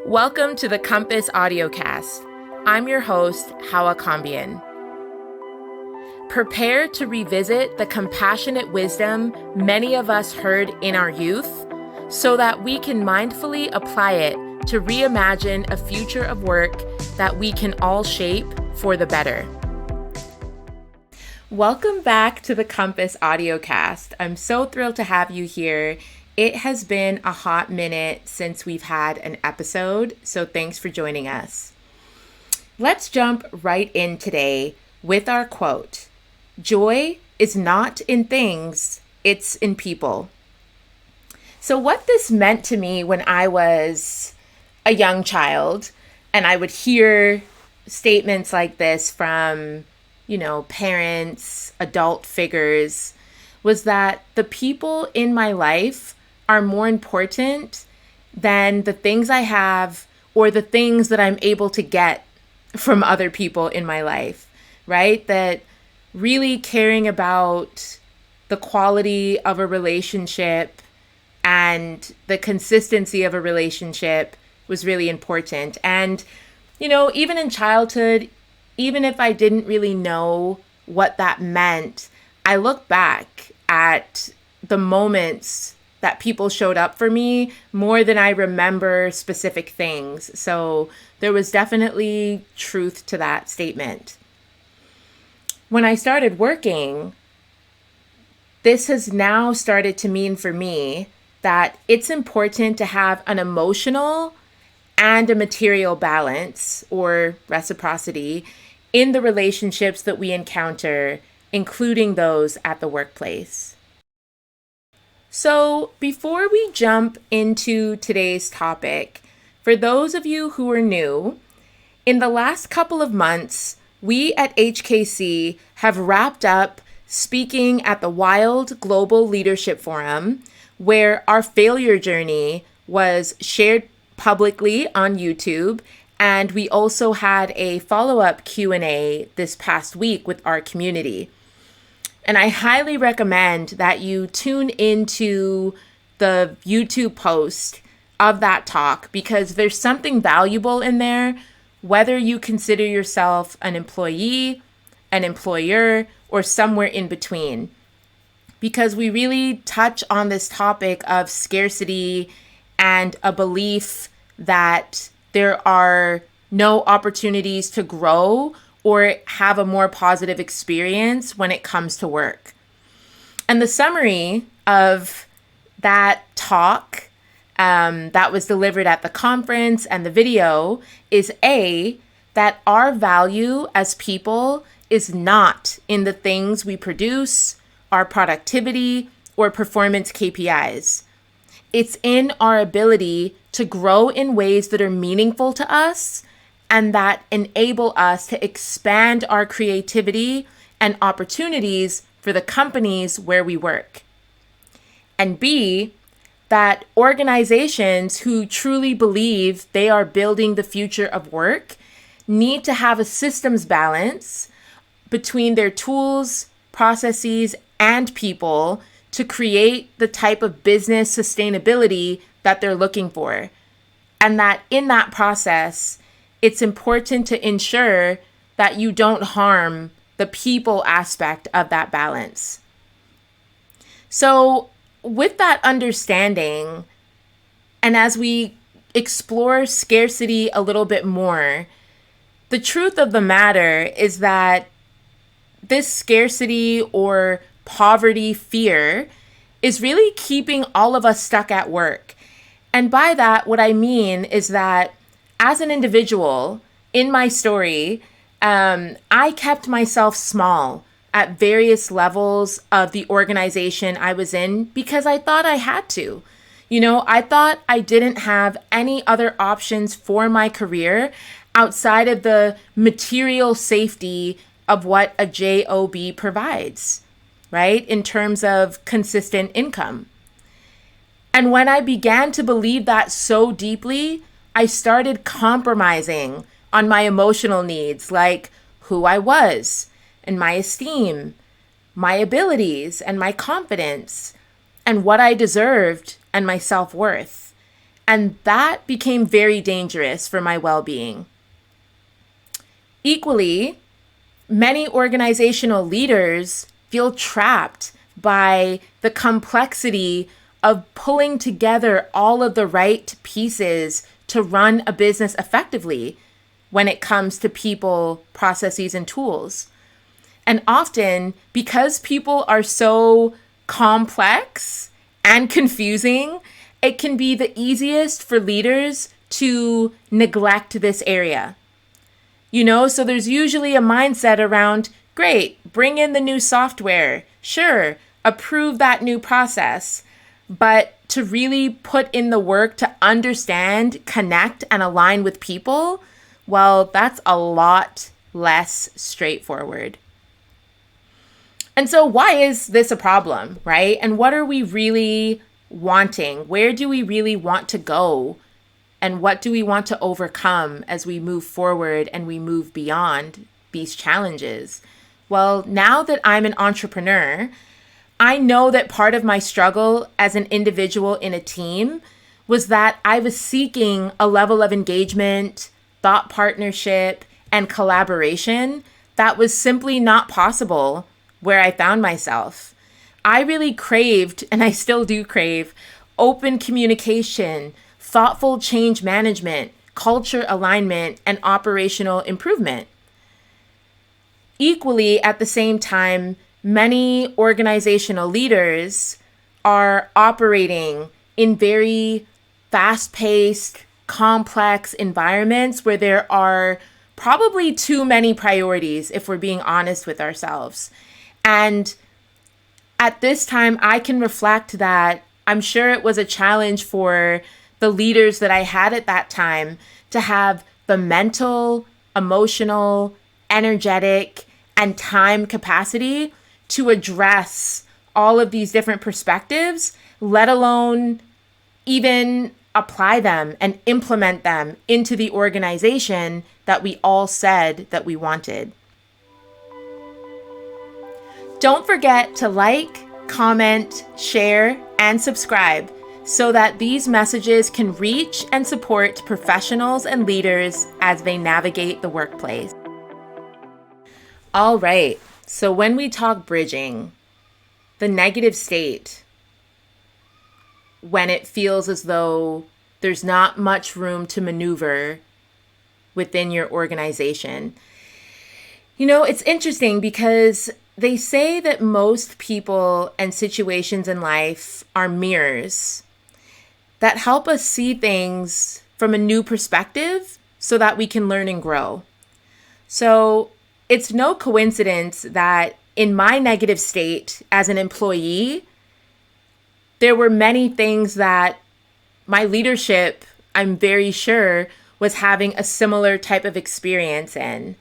Welcome to the Compass Audiocast. I'm your host, Hawa Kambian. Prepare to revisit the compassionate wisdom many of us heard in our youth so that we can mindfully apply it to reimagine a future of work that we can all shape for the better. Welcome back to the Compass Audiocast. I'm so thrilled to have you here. It has been a hot minute since we've had an episode, so thanks for joining us. Let's jump right in today with our quote. Joy is not in things, it's in people. So what this meant to me when I was a young child, and I would hear statements like this from parents, adult figures, was that the people in my life are more important than the things I have or the things that I'm able to get from other people in my life, right? That really caring about the quality of a relationship and the consistency of a relationship was really important. And, even in childhood, even if I didn't really know what that meant, I look back at the moments that people showed up for me more than I remember specific things. So there was definitely truth to that statement. When I started working, this has now started to mean for me that it's important to have an emotional and a material balance or reciprocity in the relationships that we encounter, including those at the workplace. So before we jump into today's topic, for those of you who are new, in the last couple of months, we at HKC have wrapped up speaking at the Wild Global Leadership Forum, where our failure journey was shared publicly on YouTube, and we also had a follow-up Q&A this past week with our community. And I highly recommend that you tune into the YouTube post of that talk because there's something valuable in there, whether you consider yourself an employee, an employer, or somewhere in between. Because we really touch on this topic of scarcity and a belief that there are no opportunities to grow or have a more positive experience when it comes to work. And the summary of that talk that was delivered at the conference and the video is that our value as people is not in the things we produce, our productivity, or performance KPIs. It's in our ability to grow in ways that are meaningful to us and that enable us to expand our creativity and opportunities for the companies where we work. And B, that organizations who truly believe they are building the future of work need to have a systems balance between their tools, processes, and people to create the type of business sustainability that they're looking for. And that in that process, it's important to ensure that you don't harm the people aspect of that balance. So with that understanding, and as we explore scarcity a little bit more, the truth of the matter is that this scarcity or poverty fear is really keeping all of us stuck at work. And by that, what I mean is that as an individual in my story, I kept myself small at various levels of the organization I was in because I thought I had to. I thought I didn't have any other options for my career outside of the material safety of what a job provides, right? In terms of consistent income. And when I began to believe that so deeply, I started compromising on my emotional needs, like who I was and my esteem, my abilities and my confidence, and what I deserved and my self-worth. And that became very dangerous for my well-being. Equally, many organizational leaders feel trapped by the complexity of pulling together all of the right pieces to run a business effectively when it comes to people, processes, and tools. And often, because people are so complex and confusing, it can be the easiest for leaders to neglect this area. So there's usually a mindset around, great, bring in the new software. Sure, approve that new process. But to really put in the work to understand, connect, and align with people, well, that's a lot less straightforward. And so why is this a problem, right? And what are we really wanting? Where do we really want to go? And what do we want to overcome as we move forward and we move beyond these challenges? Well, now that I'm an entrepreneur, I know that part of my struggle as an individual in a team was that I was seeking a level of engagement, thought partnership, and collaboration that was simply not possible where I found myself. I really craved, and I still do crave, open communication, thoughtful change management, culture alignment, and operational improvement. Equally, at the same time, many organizational leaders are operating in very fast-paced, complex environments where there are probably too many priorities, if we're being honest with ourselves. And at this time, I can reflect that I'm sure it was a challenge for the leaders that I had at that time to have the mental, emotional, energetic, and time capacity to address all of these different perspectives, let alone even apply them and implement them into the organization that we all said that we wanted. Don't forget to like, comment, share, and subscribe so that these messages can reach and support professionals and leaders as they navigate the workplace. All right, so when we talk bridging, the negative state, when it feels as though there's not much room to maneuver within your organization. It's interesting because they say that most people and situations in life are mirrors that help us see things from a new perspective so that we can learn and grow. So it's no coincidence that in my negative state as an employee, there were many things that my leadership, I'm very sure, was having a similar type of experience in.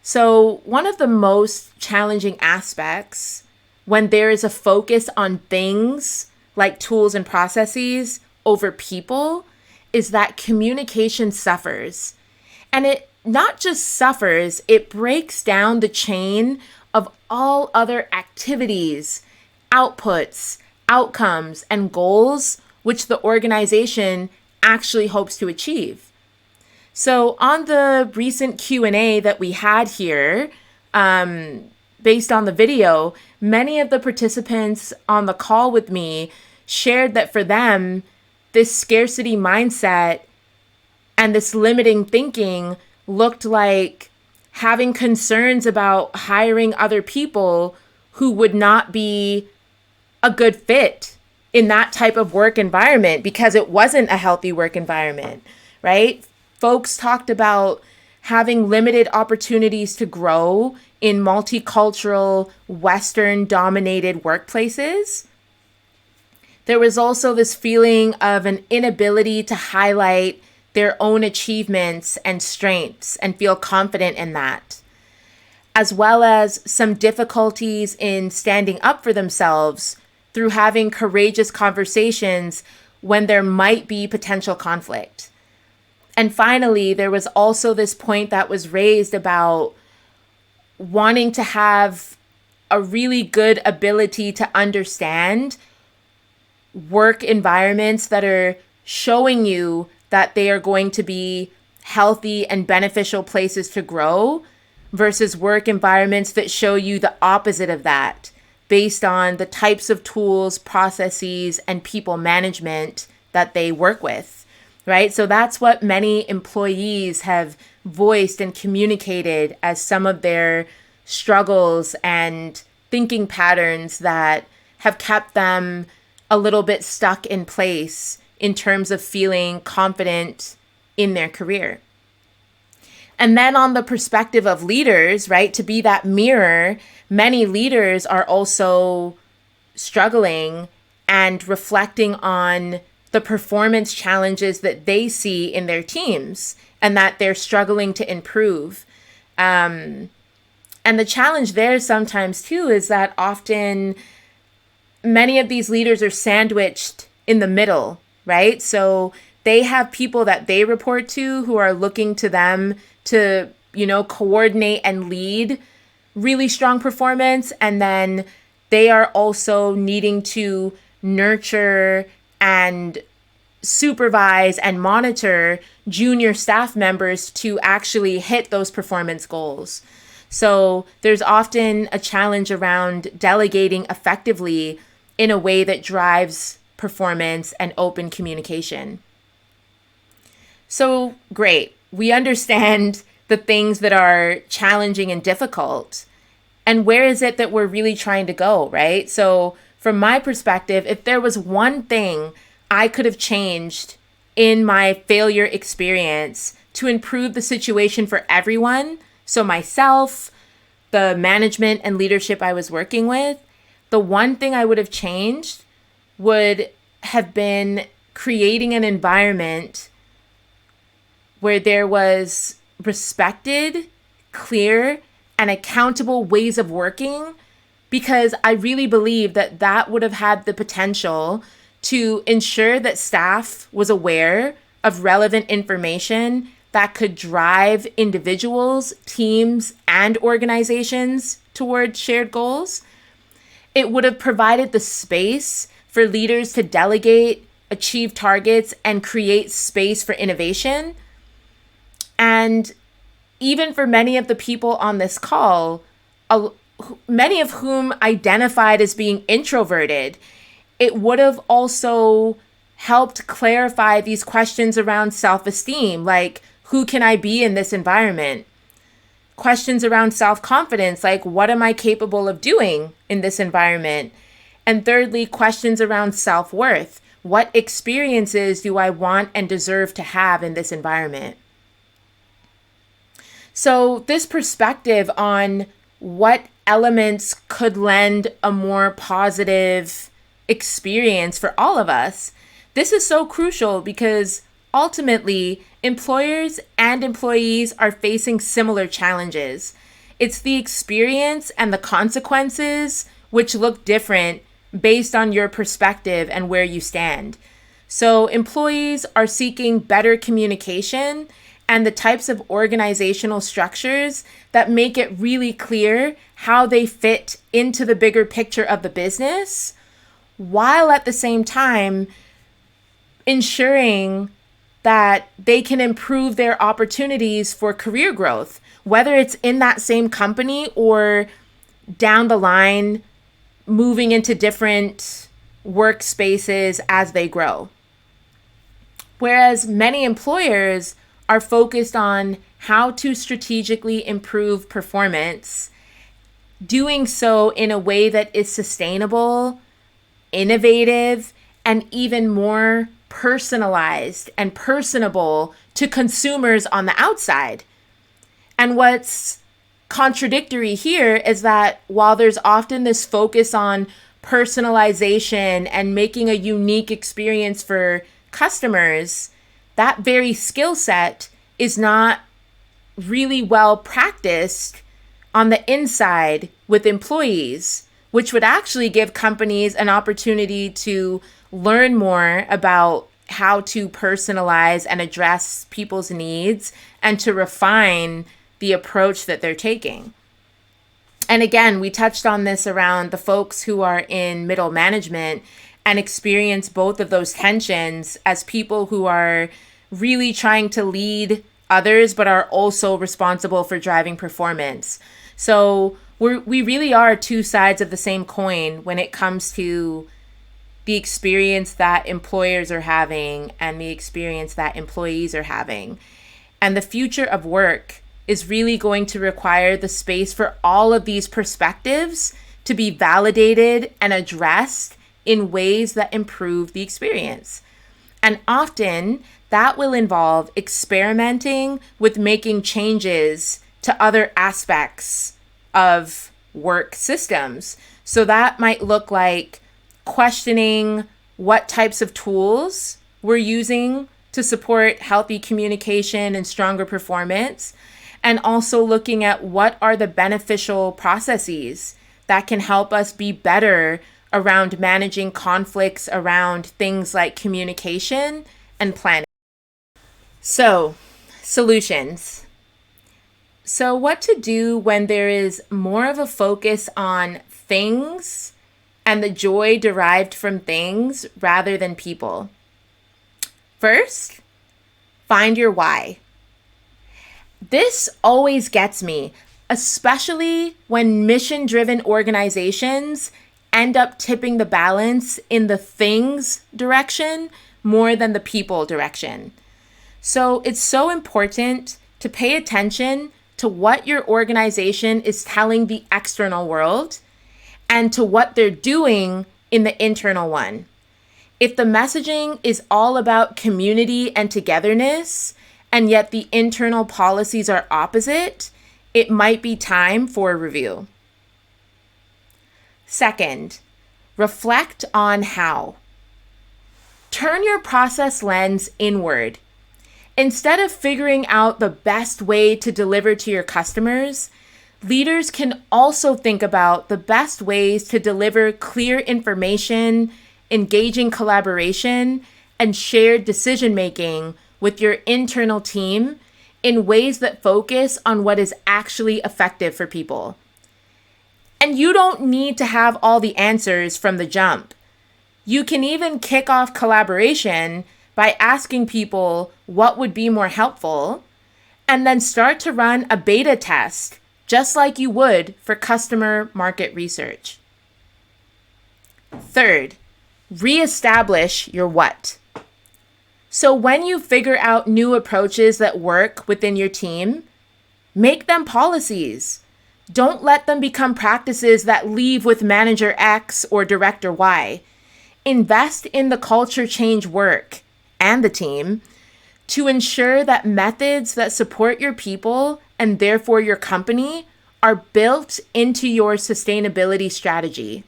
So one of the most challenging aspects when there is a focus on things like tools and processes over people is that communication suffers. And it not just suffers, it breaks down the chain of all other activities, outputs, outcomes, and goals which the organization actually hopes to achieve. So on the recent Q&A that we had here, based on the video, many of the participants on the call with me shared that for them, this scarcity mindset and this limiting thinking looked like having concerns about hiring other people who would not be a good fit in that type of work environment because it wasn't a healthy work environment, right? Folks talked about having limited opportunities to grow in multicultural, Western-dominated workplaces. There was also this feeling of an inability to highlight their own achievements and strengths and feel confident in that, as well as some difficulties in standing up for themselves through having courageous conversations when there might be potential conflict. And finally, there was also this point that was raised about wanting to have a really good ability to understand work environments that are showing you that they are going to be healthy and beneficial places to grow, versus work environments that show you the opposite of that, based on the types of tools, processes, and people management that they work with, right? So that's what many employees have voiced and communicated as some of their struggles and thinking patterns that have kept them a little bit stuck in place in terms of feeling confident in their career. And then on the perspective of leaders, right, to be that mirror, many leaders are also struggling and reflecting on the performance challenges that they see in their teams and that they're struggling to improve. And the challenge there sometimes too is that often many of these leaders are sandwiched in the middle, right? So they have people that they report to who are looking to them to, coordinate and lead really strong performance. And then they are also needing to nurture and supervise and monitor junior staff members to actually hit those performance goals. So there's often a challenge around delegating effectively in a way that drives performance and open communication. So great. We understand the things that are challenging and difficult. And where is it that we're really trying to go, right? So from my perspective, if there was one thing I could have changed in my failure experience to improve the situation for everyone, so myself, the management and leadership I was working with, the one thing I would have changed would have been creating an environment where there was respected, clear, and accountable ways of working, because I really believe that that would have had the potential to ensure that staff was aware of relevant information that could drive individuals, teams, and organizations towards shared goals. It would have provided the space for leaders to delegate, achieve targets, and create space for innovation. And even for many of the people on this call, many of whom identified as being introverted, it would have also helped clarify these questions around self-esteem, like, who can I be in this environment? Questions around self-confidence, like, what am I capable of doing in this environment? And thirdly, questions around self-worth. What experiences do I want and deserve to have in this environment? So this perspective on what elements could lend a more positive experience for all of us, this is so crucial because ultimately employers and employees are facing similar challenges. It's the experience and the consequences which look different based on your perspective and where you stand. So employees are seeking better communication and the types of organizational structures that make it really clear how they fit into the bigger picture of the business, while at the same time ensuring that they can improve their opportunities for career growth, whether it's in that same company or down the line, moving into different workspaces as they grow. Whereas many employers are focused on how to strategically improve performance, doing so in a way that is sustainable, innovative, and even more personalized and personable to consumers on the outside. And what's contradictory here is that while there's often this focus on personalization and making a unique experience for customers, that very skill set is not really well practiced on the inside with employees, which would actually give companies an opportunity to learn more about how to personalize and address people's needs and to refine the approach that they're taking. And again, we touched on this around the folks who are in middle management and experience both of those tensions as people who are really trying to lead others, but are also responsible for driving performance. So we really are two sides of the same coin when it comes to the experience that employers are having and the experience that employees are having. And the future of work is really going to require the space for all of these perspectives to be validated and addressed in ways that improve the experience. And often that will involve experimenting with making changes to other aspects of work systems. So that might look like questioning what types of tools we're using to support healthy communication and stronger performance, and also looking at what are the beneficial processes that can help us be better around managing conflicts around things like communication and planning. So, solutions. So, what to do when there is more of a focus on things and the joy derived from things rather than people? First, find your why. This always gets me, especially when mission-driven organizations end up tipping the balance in the things direction more than the people direction. So it's so important to pay attention to what your organization is telling the external world and to what they're doing in the internal one. If the messaging is all about community and togetherness, and yet the internal policies are opposite, it might be time for a review. Second, reflect on how. Turn your process lens inward. Instead of figuring out the best way to deliver to your customers, leaders can also think about the best ways to deliver clear information, engaging collaboration, and shared decision-making with your internal team in ways that focus on what is actually effective for people. And you don't need to have all the answers from the jump. You can even kick off collaboration by asking people what would be more helpful, and then start to run a beta test, just like you would for customer market research. Third, reestablish your what. So when you figure out new approaches that work within your team, make them policies. Don't let them become practices that leave with manager X or director Y. Invest in the culture change work and the team to ensure that methods that support your people and therefore your company are built into your sustainability strategy.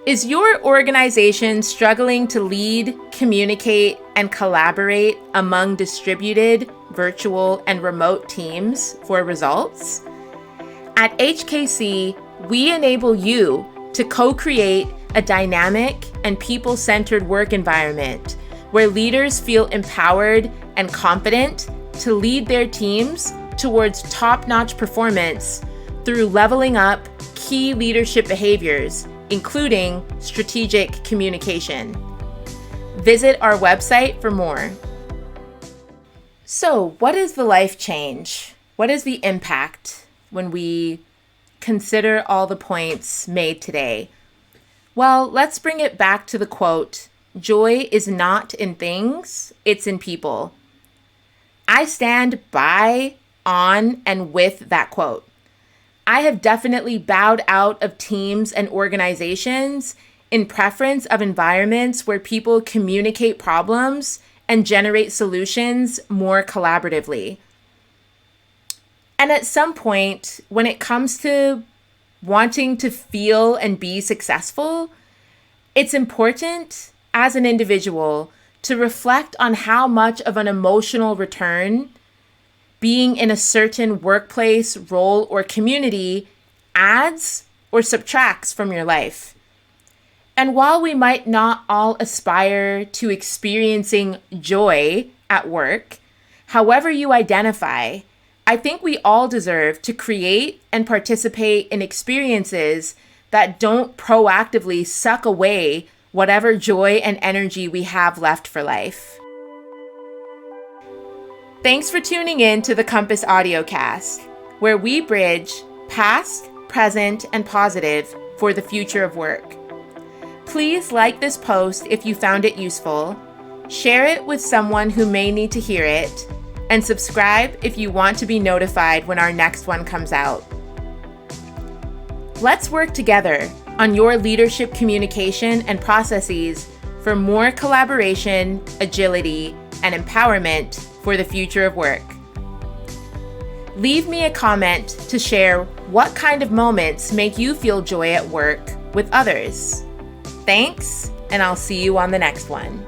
Is your organization struggling to lead, communicate, and collaborate among distributed, virtual, and remote teams for results? At HKC, we enable you to co-create a dynamic and people-centered work environment where leaders feel empowered and confident to lead their teams towards top-notch performance through leveling up key leadership behaviors, including strategic communication. Visit our website for more. So, what is the life change? What is the impact when we consider all the points made today? Well, let's bring it back to the quote, "Joy is not in things, it's in people." I stand by, on, and with that quote. I have definitely bowed out of teams and organizations in preference of environments where people communicate problems and generate solutions more collaboratively. And at some point, when it comes to wanting to feel and be successful, it's important as an individual to reflect on how much of an emotional return being in a certain workplace, role, or community adds or subtracts from your life. And while we might not all aspire to experiencing joy at work, however you identify, I think we all deserve to create and participate in experiences that don't proactively suck away whatever joy and energy we have left for life. Thanks for tuning in to the Compass Audiocast, where we bridge past, present, and positive for the future of work. Please like this post if you found it useful, share it with someone who may need to hear it, and subscribe if you want to be notified when our next one comes out. Let's work together on your leadership communication and processes for more collaboration, agility, and empowerment for the future of work. Leave me a comment to share what kind of moments make you feel joy at work with others. Thanks, and I'll see you on the next one.